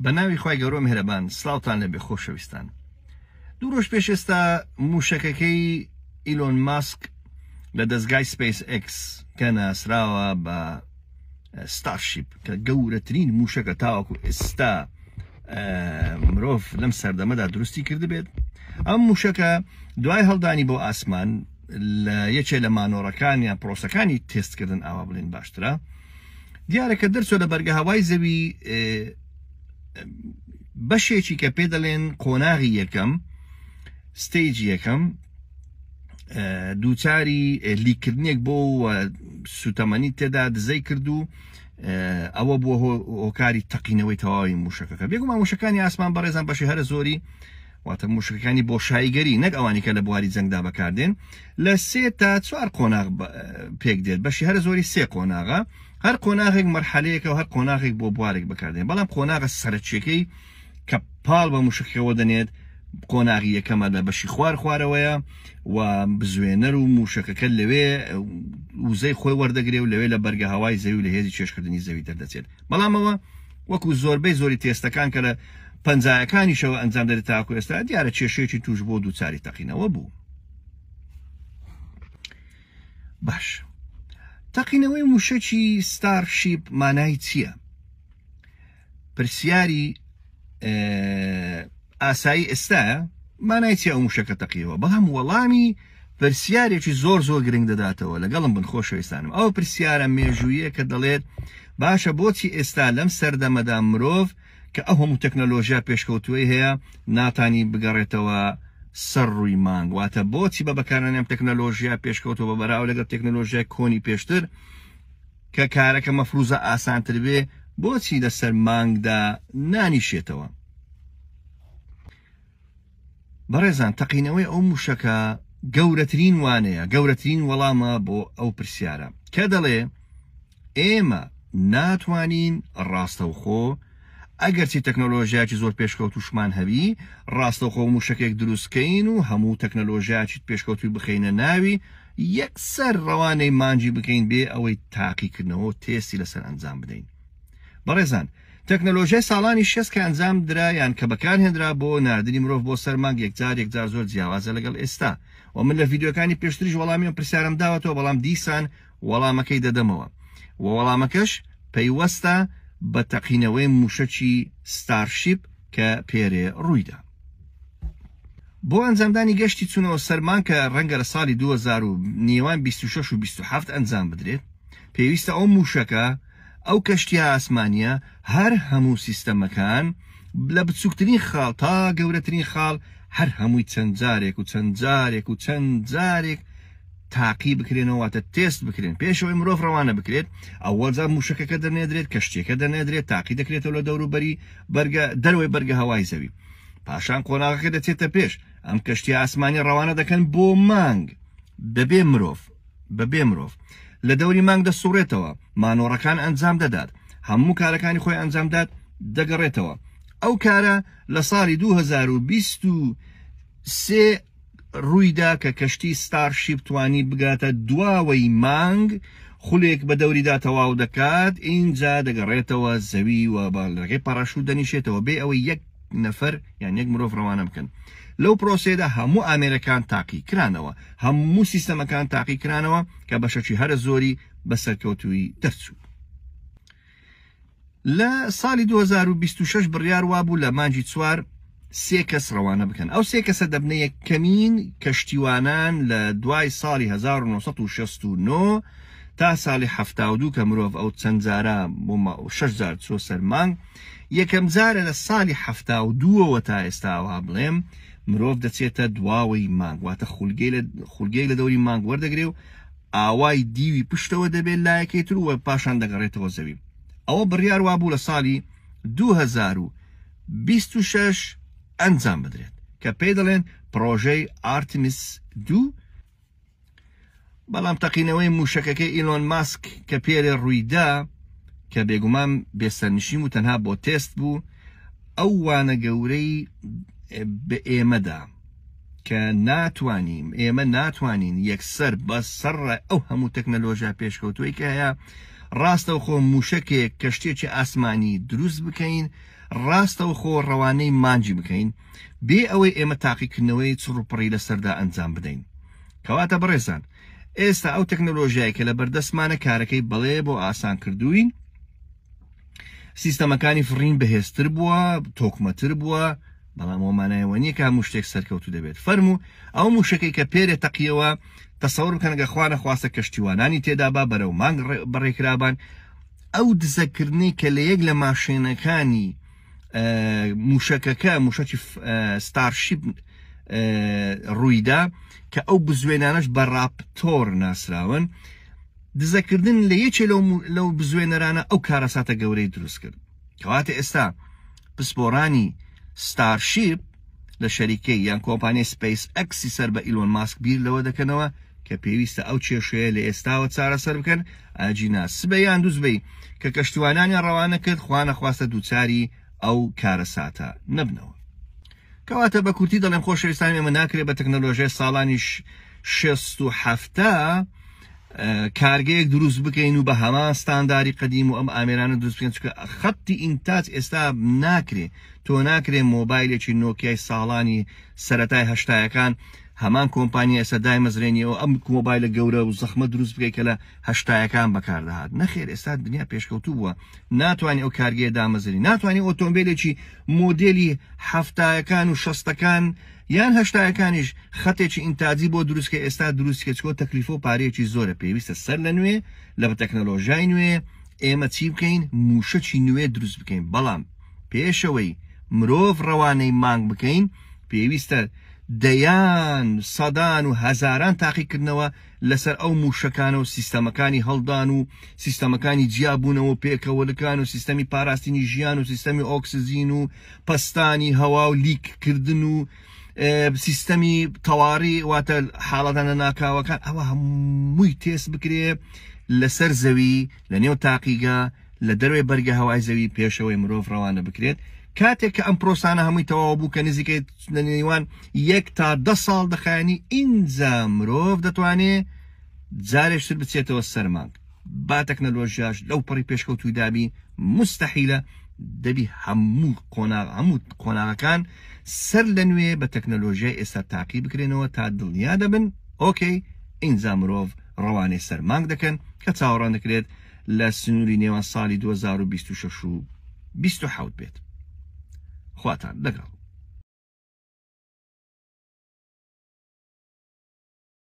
بەناوی خی گەورە مهرەبان سلااوتان لە بێخۆشەویستان. دوو ڕۆژ پێش ئێستا موشەکەکەی ئیلۆن ماسک لە دەستگای سپیس ئەکس کە ناسراوە بە ستارشیپ کە گەورەترین موشەکە تاوەکو ئێستا مرۆڤ لەم سەردەمەدا دروستی کرد بێت. ئەم موشەکە دوای هەڵدانی بۆ ئاسمان لە یەکێ لە مانۆڕەکان یان پرۆسەکانی تێستکردن ئاوا بڵێن باشترە، دیارەکە دەرچۆ لە بەرگە هەوای زەوی بەشێکی کە پێ دەڵێن قۆناغی یەکەم ستیجی یەکەم دووچاری لیکردنێک بۆ سوتەمەنی تێدا دزەی کرد و ئەوە بووە هۆکاری تەقینەوەی تەواوی موشەکەەکە. بێگومان موشەکانی ئاسمان بەڕێزان بەشی هەرە زۆری واتە موشەکانی بۆ شایگەری نەک ئەوانی کە لە بواری جەنگدا بەکاردێن لە 3 تا 4 قۆناغ پێک دێت. بەشی هەرە زۆری 3 قۆناغە، هەر قۆناغێک مەرحەلەیەکە و هەر قۆناغێک بۆ بوارێک بەکاردێن. بەڵام قۆناغە سەرچیەکەی کە پاڵ بە موشەکەەوە دەنێت قۆناغی یەکەمە لە بەشی خوارەوەیە و بزوێنەر و موشەکەکە لەوێ وزەی خۆی وەردەگرێ و لەوێ لە بەرگە هەوای زەوی و لە هێزی چێشکردنی زەوی دەردەچێت. بەڵامەوە وەکو زۆربەی زۆری تێستەکان کە لە پەنجایەکانیشەوە ئەنجام دەرێت تاکو ئێستا دیارە کێشەیەکی توش بۆ دووچاری تەقینەوە بوو. باش، تەقینەوەی موشەکی ستارشیپ مانای چییە؟ پرسیاری ئاسایی ئێستاە مانای چیە ئەو موشەکە تەقیەوە؟ بەڵام وەڵامی پرسیارێکی زۆر گرنگ دەداتەوە لەگەڵم بن خۆشەویستانم. ئەو پرسیارە مێژوویە کە دەڵێت باشە بۆچی ئێستا لەم سەردەمەدا مرۆڤ کە ئەو هەموو تەکنەلۆژیا پێشکەوتووی هەیە ناتانی بگەڕێتەوە سەر ڕووی مانگ؟ واتە بۆچی بە بەکارانێم تەکنەلۆژیا پێشکەوتەوە بە بەراو لەگەڵ تەکنەلۆژیای کۆنی پێشتر کە کارەکە مەفروزە ئاسانتر بێ بۆچی لەسەر مانگدا نانیشێتەوە؟ بەڕێزان، تەقینەوەی ئەو موشەکە گەورەترین وانەیە، گەورەترین وەڵامە بۆ ئەو پرسیارە کە دەڵێ ئێمە ناتوانین ڕاستەوخۆ ئەگەرچی تەکنۆلۆژیاکی زۆر پێشکەوت وشمان هەبی ڕاستەوخۆ موشەکێک دروستکەین و هەموو تەکنۆلۆژیاکی پێشکەوتوی بخینە ناوی یەکسەر ڕەوانەی مانجی بکەین بێ ئەوەی تاقیکردنەوە تێستی لەسەر ئەنجام بدەین. بەڕێزان، تەکنەلۆژیای ساڵانی 6 کە ئەنجام درا یان کە بەکارهێنرا بۆ نردنی مرۆڤ بۆ سەر مانگ یەکجار زۆر جیاوازە لەگەڵ ئێستا و من لە ڤیدیۆکانی پێشتریش وەڵامی ئەم پرسیارم داوەتەوە، بەڵام دیسان وەڵامەکەی دەدەمەوە و وەڵامەکەش پەیوەستە بە تەقینەوەی موشەکی ستارشیپ کە پێرێ ڕوویدا. بۆ ئەنجامدانی گەشتی چوونەوە سەرمان کە ڕەنگە لە ساڵی 2000 نێوان 26 و 27 ئەنجام بدرێت، پێویستە ئەو موشەکە ئەو کەشتیە ئاسمانیە هەر هەموو سیستەمەکان لە بچووکترین خاڵ تا گەورەترین خاڵ هەر هەمووی چەند جارێک تاقی بکرێنەوە، واتە تێست بکرێن پێشەوەی مرۆڤ ڕەوانە بکرێت. ئەوەڵجار موشەکەکە دەرنێدرێت، کەشتێکە دەرنێدرێت، تاقی دەکرێتەوە لە دەوروبەری دەروەی بەرگە هەوای زەوی. پاشان قۆناغەکە دەچێتە پێش، ئەم کەشتی ئاسمانی ڕەوانە دەکەن بۆ مانگ بەبێ مرۆڤ لە دەوری مانگ دەسوڕێتەوە، مانۆڕەکان ئەنجام دەدات، هەموو کارەکانی خۆی ئەنجامدات، دەگەڕێتەوە. ئەو کارە لە ساڵی 2023 ڕوویدا کە کەشتی ستارشیپ توانی بگاتە دواوەی مانگ، خولێک بە دەوریدا تەواو دەکات، اینجا دەگەڕێتەوە زەوی و باڵەکەی پەراشوت دەنیشێتەوە بێ ئەوەی یەک نەفەر یان یەک مرۆڤ ڕەوانە بکەن. لەو پرۆسێدا هەموو ئامێرەکان تاقی کرانەوە، هەموو سیستەمەکان تاقی کرانەوە کە بەشەکی هەرە زۆری بەسەرکەوتووی دەرچوو. لە ساڵی 2026 بڕیار وابوو لە مانجی 4 3 کەس ڕەوانە بکەن. ئەو 3 کەسە دەبنە یەکەمین کەشتیوانان لە دوای ساڵی 1969 تا ساڵی 72 کە مرۆڤ ئەو چەند جارە بۆ 6 جار چۆ سەر مانگ. یەکەم جارە لە ساڵی 72ەوە تا ئێستاوا بڵێم مرۆڤ دەچێتە دواوەی مانگ، واتە خولگەی لە دەوری مانگ وەردەگرێ و ئاوای دیوی پشتەوە دەبێت لایەکەی تر و پاشان دەگەڕێتەوە زەوی. ئەوە بڕیار وابوو لە ساڵی 2026 ئەنجام بدرێت کە پێی دەڵێن پرۆژەی ئارتمیس 2. بەڵام تەقینەوەی موشەکەکەی ئیلۆن ماسک کە پێرێ ڕوویدا کە بێگومان بێسەرنشیم و تەنها بۆ تێست بوو، ئەو وانە گەورەی بە ئێمەدا کە ئێمە ناتوانین یەکسەر بە سەر ئەو هەموو تەکنەلۆژیا پێشکەوتووی کە هەیە ڕاستەوخۆ موشکێک کەشتێکی ئاسمانی دروست بکەین ڕاستەوخۆ ڕەوانەی مانجی بکەین بێ ئەوەی ئێمە تاقیکردنەوەی چڕوپڕی لەسەردا ئەنجام بدەین کەواتە بەڕێزان ئێستا ئەو تەکنۆلۆژیای کە لە بەردەستمانە کارەکەی بەڵێ بۆ ئاسان کردوین سیستەمەکانی فڕین بەهێزتر بووە تۆکمەتر بووە بەڵام ئەومانایەوە نییە کە هەموو شتێک سەرکەوتو دەبێت فەرموو ئەو موشەکەی کە پێرێ تەقیەوە تەسەوڕ بکەنگە خوا نەخواستە کەشتیوانانی تێدا با بەرەو مانگ بەڕێکرابان ئەو دزەکردنی کە لە یەک لە ماشێنەکانی موشەکەکە موشەکی ستارشیپ ڕوویدا کە ئەو بزوێنانەش بە ڕاپتۆر ناسراون دزەکردن لە یەکێ لەو بزوێنەرانە ئەو کارەساتە گەورەی دروست کرد کەواتە ئێستا پسپۆڕانی ستارشیپ لە شەریکەی یان کۆمپانیای سپیس ئەکسی سەر بە ئیلۆن ماسک بیر لەوە دەکەنەوە کە پێویستە ئەو کێشەیە لە ئێستاوە چارەسەر بکەن ئاجینا سبەی یان دووزبەی کە کەشتیوانانی ڕەوانە کرد خوا نەخواستە دووچاری ئەو کارەساتە نەبنەوە کەواتە بە کورتی دەڵێم خۆشەویستانی ئێمە ناکرێت بە تەکنۆلۆژیای ساڵانی 67 کارگەیەک دروست بکەین و بە هەمان ستانداری قەدیم و ئەم ئامێرانە دروست بکەین چونکە خەتی ئینتاج ئێستا ناکرێ تۆ ناکرێ مۆبایلێکی نۆکیای ساڵانی سەرەتای هەشتایەکان هەمان کۆمپانیا ئێستا دایمەزرێنیەوە ئەم مۆبایلە گەورە و زەخمە دروست بکەی کە لە هەشتایەکان بەکاردەهات نەخێر ئێستا دنیا پێشکەوتوو بووە ناتوانانی ئەو کارگەیە دامەزری ناتوانانی ئۆتۆمبیلێکی مۆدێلی هەفتایەکان و شەستەکان یان هەشتایەکانیش خەتێکی ئینتاجی بۆ دروستکە ئێستا دروستکەچکۆ تەکلیف و پارەیەکی زۆرە پێویستە سەر لە نوێ لە تەکنۆلۆژیای نوێ ئێمە چی بکەین موشەکی نوێ دروست بکەین بەڵام پێشەوەی مرۆڤ ڕەوانەی مانگ بکەین پێویستە دەیان سەدان و هەزاران تاقیکردنەوە لەسەر ئەو موشەکانە و سیستەمەکانی هەڵدان و سیستەمەکانی جیابوونەوە پێکەوەلەکان و سیستەمی پاراستنی ژیان و سیستەمی ئۆکسزین و پەستانی هەوا و لیککردن و سیستەمی تەواڕی واتە حاڵەتانە ناکاوەکان ئەوە هەمووی تێست بکرێ لەسەر زەوی لە نێو تاقیگا لە دەروێ بەرگە هەوای زەوی پێشەوەی مرۆڤ ڕەوانە بکرێت کاتێک کە ئەم پرۆسانە هەمووی تەواو بوو کە نزیکەی لە نێوان 1 تا 10 ساڵ دەخایانی ئینجا مرۆڤ دەتوانێت جارێکتر بچێتەوە سەر مانگ با تەکنۆلۆژیاش لەو پەڕی پێشکەوتووی دابی مستەحیلە دەبی هەموو قۆناغەکان سەر لە نوێ بە تەکنۆلۆژیای ئێستا تاقی بکرێنەوە تا دڵنیا دەبن ئۆکەی ئینجا مرۆڤ ڕەوانەی سەر مانگ دەکەن کە چاوەڕان دەکرێت لە سنووری نێوان ساڵی 2026 و 27 بێت خواتان لەگەڵ